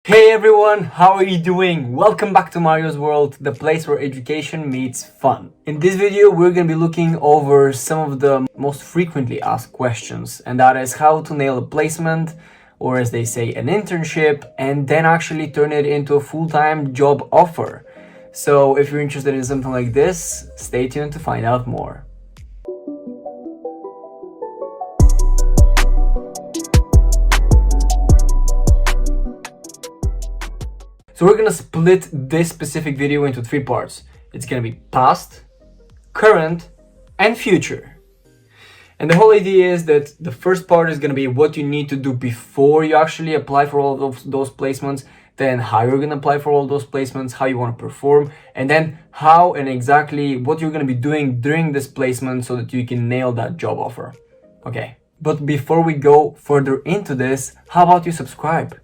Hey everyone, how are you doing? Welcome back to Mario's World, the place where education meets fun. In this video, we're going to be looking over some of the most frequently asked questions, and that is how to nail a placement, or as they say, an internship, and then actually turn it into a full-time job offer. So if you're interested in something like this, stay tuned to find out more. So we're gonna split this specific video into three parts. It's gonna be past, current, and future. And the whole idea is that the first part is gonna be what you need to do before you actually apply for all of those placements, then how you're gonna apply for all those placements, how you wanna perform, and then how and exactly what you're gonna be doing during this placement so that you can nail that job offer. Okay, but before we go further into this, how about you subscribe?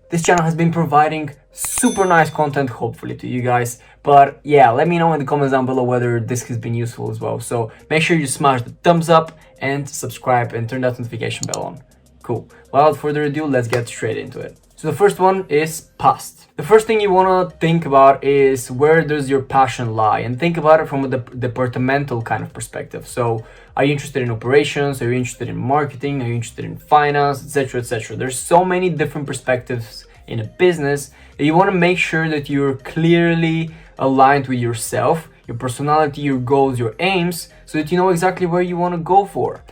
This channel has been providing super nice content, hopefully, to you guys. But yeah, let me know in the comments down below whether this has been useful as well. So make sure you smash the thumbs up and subscribe and turn that notification bell on. Cool. Without further ado, let's get straight into it. So the first one is past. The first thing you want to think about is where does your passion lie, and think about it from a departmental kind of perspective. So are you interested in operations? Are you interested in marketing? Are you interested in finance, etc., etc.? There's so many different perspectives in a business that you want to make sure that you're clearly aligned with yourself, your personality, your goals, your aims, so that you know exactly where you want to go for,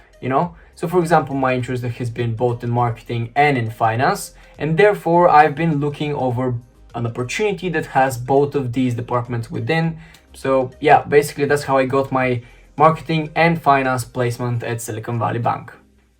So for example, my interest has been both in marketing and in finance, and therefore I've been looking over an opportunity that has both of these departments within. So yeah, basically that's how I got my marketing and finance placement at Silicon Valley Bank.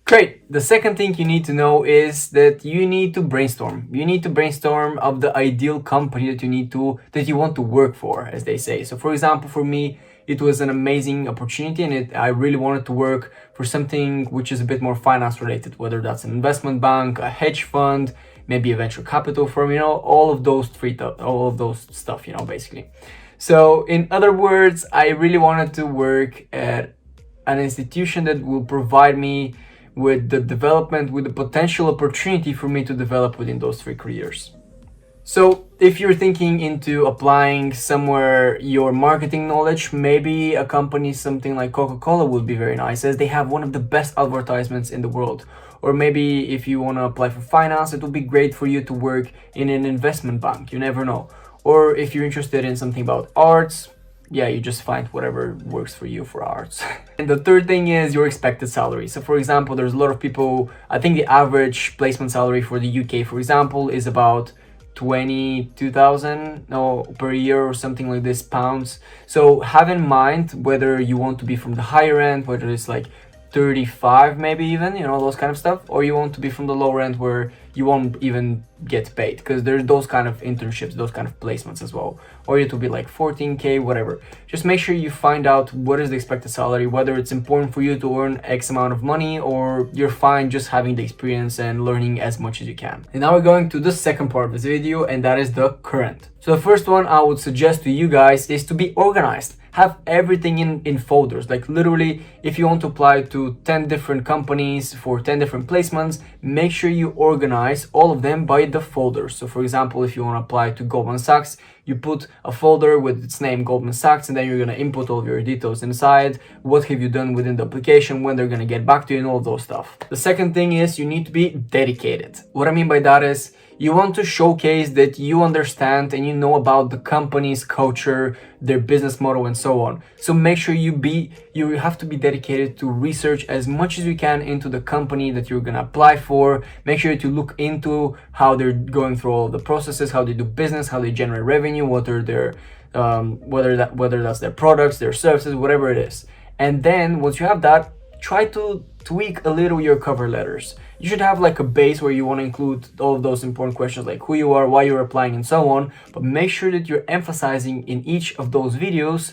Great. The second thing you need to know is that you need to brainstorm. You need to brainstorm of the ideal company that you want to work for, as they say. So for example, for me, it was an amazing opportunity, and I really wanted to work for something which is a bit more finance related, whether that's an investment bank, a hedge fund, maybe a venture capital firm, all of those stuff, basically. So in other words, I really wanted to work at an institution that will provide me with the development, with the potential opportunity for me to develop within those three careers. So if you're thinking into applying somewhere your marketing knowledge, maybe a company, something like Coca-Cola would be very nice, as they have one of the best advertisements in the world. Or maybe if you want to apply for finance, it would be great for you to work in an investment bank. You never know. Or if you're interested in something about arts, yeah, you just find whatever works for you for arts. And the third thing is your expected salary. So for example, there's a lot of people, I think the average placement salary for the UK, for example, is about 22,000 per year or something like this, pounds. So have in mind whether you want to be from the higher end, whether it's like 35 maybe even, those kind of stuff, or you want to be from the lower end where you won't even get paid, because there's those kind of internships, those kind of placements as well, or it will be like 14k, whatever. Just make sure you find out what is the expected salary, whether it's important for you to earn X amount of money, or you're fine just having the experience and learning as much as you can. And now we're going to the second part of this video, and that is the current. So the first one I would suggest to you guys is to be organized. Have everything in folders. Like literally, if you want to apply to 10 different companies for 10 different placements, make sure you organize all of them by the folders. So for example, if you want to apply to Goldman Sachs, you put a folder with its name Goldman Sachs, and then you're going to input all of your details inside. What have you done within the application, when they're going to get back to you, and all of those stuff. The second thing is you need to be dedicated. What I mean by that is you want to showcase that you understand and you know about the company's culture, their business model, and so on. So make sure you have to be dedicated to research as much as you can into the company that you're gonna apply for. Make sure to look into how they're going through all of the processes, how they do business, how they generate revenue, what are their whether that's their products, their services, whatever it is. And then once you have that, try to tweak a little your cover letters. You should have like a base where you want to include all of those important questions like who you are, why you're applying, and so on. But make sure that you're emphasizing in each of those videos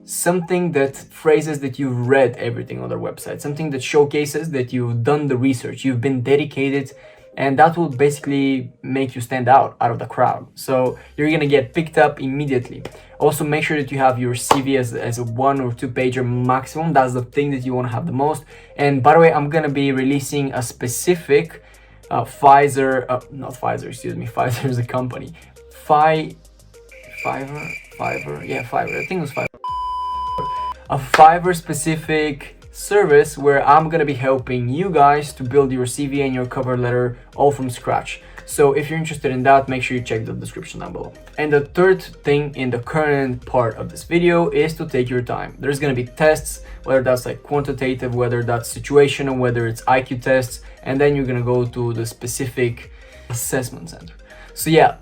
something that phrases that you've read everything on their website, something that showcases that you've done the research, you've been dedicated, and that will basically make you stand out of the crowd. So you're gonna get picked up immediately. Also, make sure that you have your CV as a 1 or 2 pager maximum. That's the thing that you want to have the most. And by the way, I'm gonna be releasing a specific Pfizer, not Pfizer, excuse me, Pfizer is a company. Fiverr, yeah, Fiverr, I think it was Fiverr. A Fiverr specific service where I'm gonna be helping you guys to build your CV and your cover letter all from scratch. So if you're interested in that, make sure you check the description down below. And the third thing in the current part of this video is to take your time. There's gonna be tests, whether that's like quantitative, whether that's situational, whether it's IQ tests, and then you're gonna go to the specific assessment center. So yeah,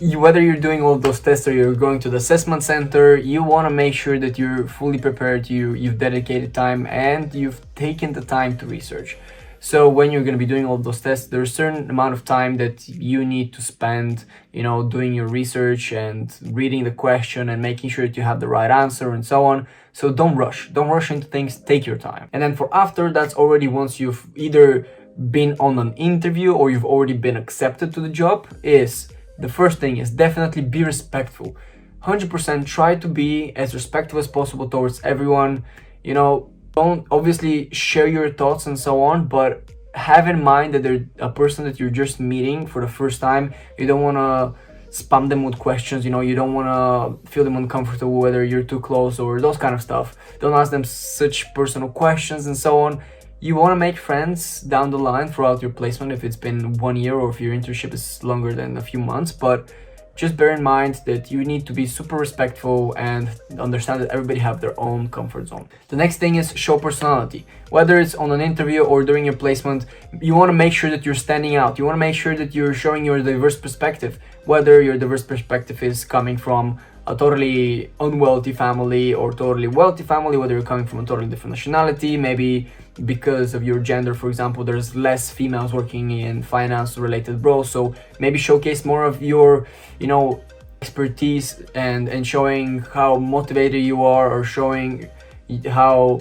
whether you're doing all of those tests or you're going to the assessment center, you want to make sure that you're fully prepared, you've dedicated time and you've taken the time to research. So when you're going to be doing all of those tests, there's a certain amount of time that you need to spend, doing your research and reading the question and making sure that you have the right answer and so on. So don't rush into things, take your time. And then for after, that's already once you've either been on an interview or you've already been accepted to the job, is the first thing is definitely be respectful. 100% try to be as respectful as possible towards everyone. Don't obviously share your thoughts and so on, but have in mind that they're a person that you're just meeting for the first time. You don't want to spam them with questions, you don't want to feel them uncomfortable whether you're too close or those kind of stuff. Don't ask them such personal questions and so on. You want to make friends down the line throughout your placement if it's been 1 year or if your internship is longer than a few months, but just bear in mind that you need to be super respectful and understand that everybody have their own comfort zone. The next thing is show personality. Whether it's on an interview or during your placement, you want to make sure that you're standing out. You want to make sure that you're showing your diverse perspective, whether your diverse perspective is coming from a totally unwealthy family or totally wealthy family, whether you're coming from a totally different nationality, maybe because of your gender, for example, there's less females working in finance related roles, so maybe showcase more of your expertise and showing how motivated you are, or showing how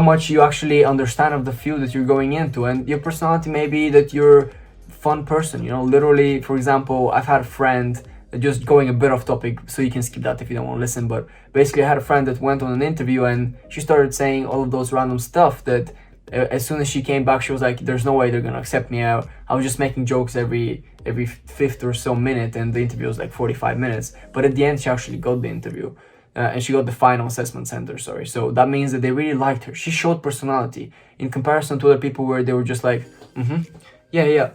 much you actually understand of the field that you're going into. And your personality may be that you're a fun person, literally, for example, I've had a friend, just going a bit off topic, so you can skip that if you don't want to listen, but basically I had a friend that went on an interview and she started saying all of those random stuff that as soon as she came back, she was like, there's no way they're gonna accept me. I was just making jokes every fifth or so minute, and the interview was like 45 minutes, but at the end she actually got the interview, and she got the final assessment center, sorry. So that means that they really liked her. She showed personality in comparison to other people where they were just like, yeah,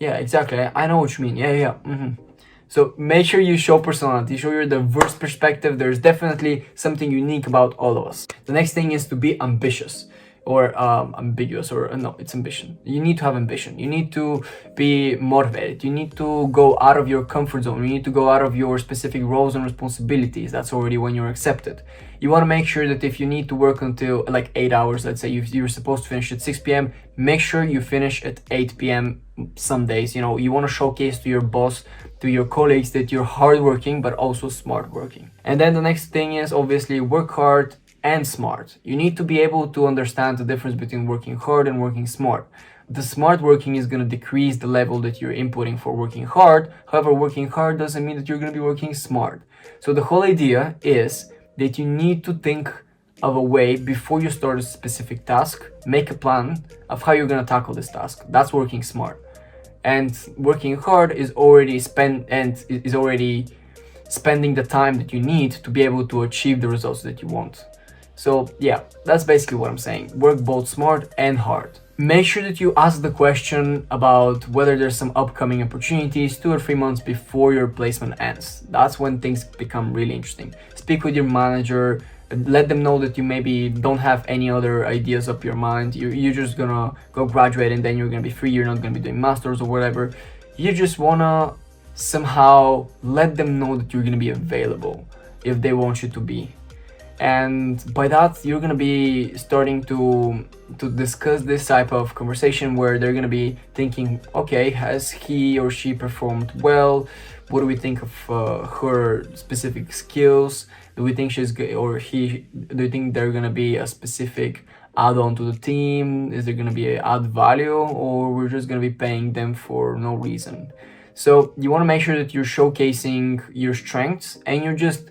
exactly, I know what you mean, yeah. So make sure you show personality, show your diverse perspective. There's definitely something unique about all of us. The next thing is to be ambitious, or ambiguous, or no, it's ambition. You need to have ambition. You need to be motivated. You need to go out of your comfort zone. You need to go out of your specific roles and responsibilities. That's already when you're accepted. You want to make sure that if you need to work until like 8 hours, let's say you're supposed to finish at 6 p.m., make sure you finish at 8 p.m. some days. You want to showcase to your boss, to your colleagues, that you're hardworking but also smart working. And then the next thing is obviously work hard and smart. You need to be able to understand the difference between working hard and working smart. The smart working is going to decrease the level that you're inputting for working hard. However, working hard doesn't mean that you're going to be working smart. So the whole idea is that you need to think of a way before you start a specific task, make a plan of how you're going to tackle this task. That's working smart. And working hard is already spending the time that you need to be able to achieve the results that you want. So yeah, that's basically what I'm saying. Work both smart and hard. Make sure that you ask the question about whether there's some upcoming opportunities 2 or 3 months before your placement ends. That's when things become really interesting. Speak with your manager, let them know that you maybe don't have any other ideas up your mind. You're just gonna go graduate and then you're gonna be free. You're not gonna be doing masters or whatever. You just wanna somehow let them know that you're gonna be available if they want you to be. And by that, you're gonna be starting to discuss this type of conversation where they're gonna be thinking, okay, has he or she performed well? What do we think of her specific skills? Do we think she's good, or he? Do you think they're gonna be a specific add-on to the team? Is there gonna be an add value, or we're just gonna be paying them for no reason? So you want to make sure that you're showcasing your strengths and you're just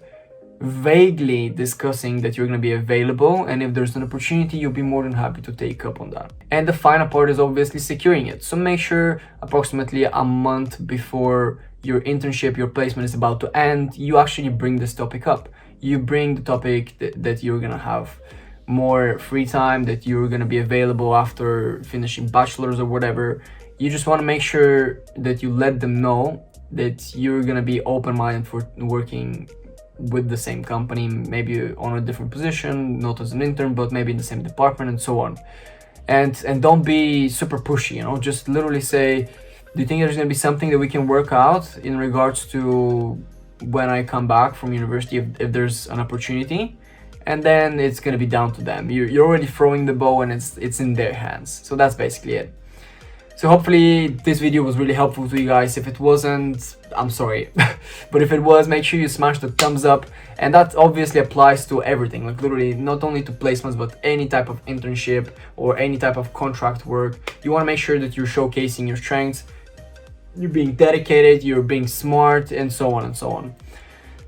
vaguely discussing that you're going to be available, and if there's an opportunity, you'll be more than happy to take up on that. And the final part is obviously securing it. So make sure approximately a month before your internship, your placement is about to end, you actually bring this topic up. You bring the topic that you're going to have more free time, that you're going to be available after finishing bachelor's or whatever. You just want to make sure that you let them know that you're going to be open-minded for working with the same company, maybe on a different position, not as an intern, but maybe in the same department, and so on. And don't be super pushy, just literally say, do you think there's going to be something that we can work out in regards to when I come back from university, if there's an opportunity? And then it's going to be down to them. You're already throwing the ball, and it's in their hands. So that's basically it. So hopefully this video was really helpful to you guys. If it wasn't, I'm sorry. But if it was, make sure you smash the thumbs up. And that obviously applies to everything, like literally not only to placements, but any type of internship or any type of contract work. You want to make sure that you're showcasing your strengths, you're being dedicated, you're being smart, and so on and so on.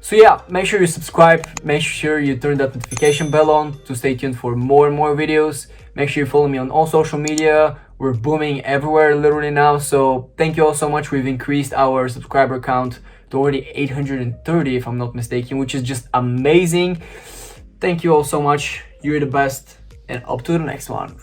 So yeah, make sure you subscribe, make sure you turn that notification bell on to stay tuned for more and more videos. Make sure you follow me on all social media. We're booming everywhere literally now. So thank you all so much. We've increased our subscriber count to already 830 if I'm not mistaken, which is just amazing. Thank you all so much. You're the best, and up to the next one.